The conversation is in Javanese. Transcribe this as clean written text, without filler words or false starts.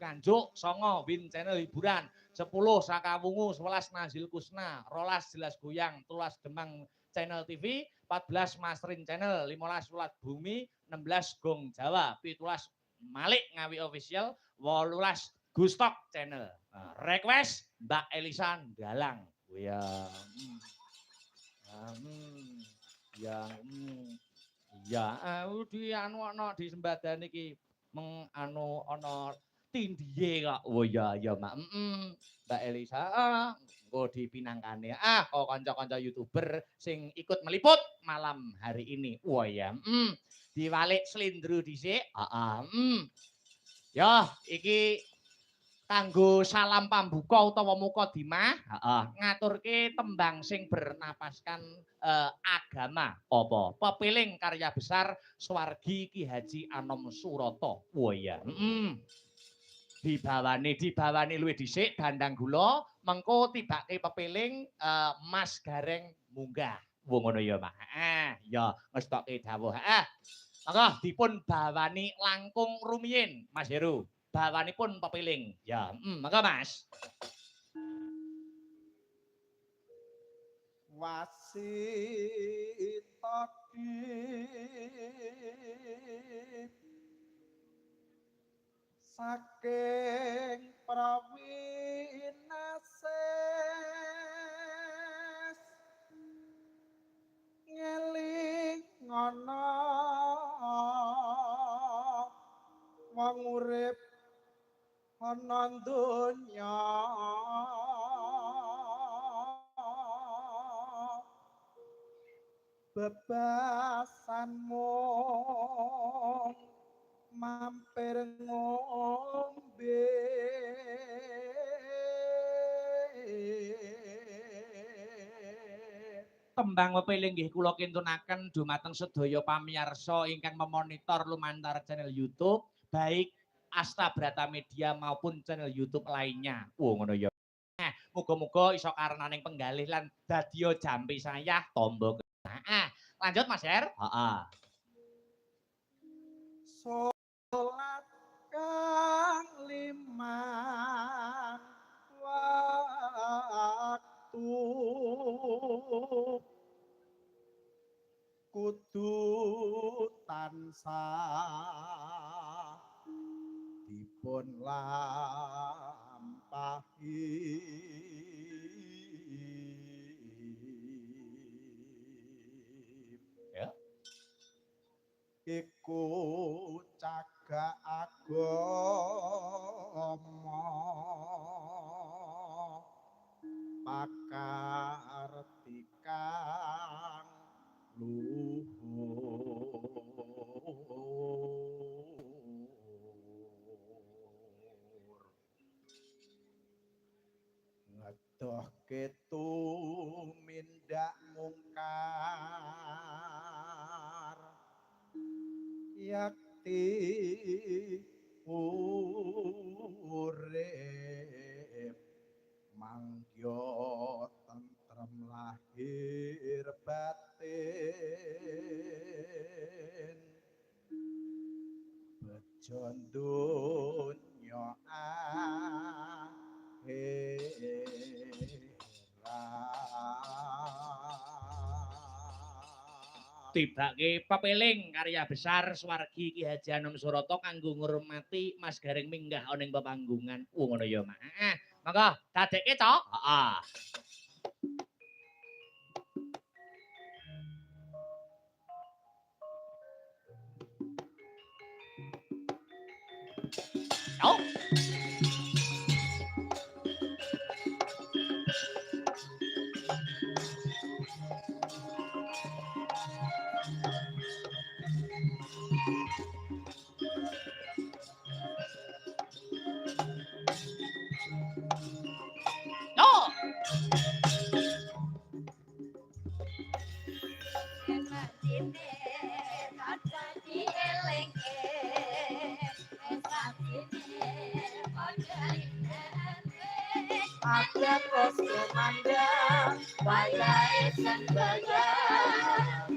Kanjuk, 9 Win Channel Hiburan, 10 Saka Wungu, 11 Nazil Kusna, 12 Jelas Goyang, 13 Demang Channel TV, 14 Masrin Channel, 15 Ulat Bumi, 16 Gong Jawa, 17 Malik Ngawi Official, 18 Gustok Channel. Request Mbak Elisa Dalang. Ya. Ya. Ya, di anu ana di sembadan iki meng anu ana tindhiye kok. Oh ya ya Mak. Mbak Elisa. Engko dipinangkane. Kok kanca-kanca YouTuber sing ikut meliput malam hari ini. Wah ya. Diwalik slindro dhisik. Heeh. Ya, iki kanggo salam pambuka utawa mukadimah, ngaturke tembang sing bernapaskan agama apa? Pepiling karya besar Swargi Ki Haji Anom Suroto. Wah iya. Dibawani luwih dhisik dandang gula, mengko tibake pepiling Mas Gareng munggah. Wah ngono ya, Pak. Ya ngestokke dawuh. Monggo dipun bawani langkung rumiyin, Mas Heru. Bawanipun pepiling. Ya, monggo Mas. Wasitaki saking prawinases ngeling ana wong urip ana donya bebasanmu mampir ngombe Tembang pepiling nggih kula kintunaken dumateng sedaya pamirsa ingkang memonitor lumantar channel YouTube baik Asta Brata Media maupun channel YouTube lainnya. Ngono ya. Muga-muga iso karenaning penggalih lan dadya jampi sayah tombo. Lanjut Mas Her. Salat kang limang waktu kudu tansah dipun lampahi ya iku cagak agama pakartikan luhur ngedohke tumindak mungkar yakti urip mangya tentrem lahir batin bejo donya tibake pepiling karya besar Swargi Ki Haji Anom Suroto kanggo ngurmati Mas Gareng minggah ana ing pepanggungan. Ngono ya, Mak. Monggo dadekke to? Heeh. Oh. Ada kos kemandang, bayar isen bayar.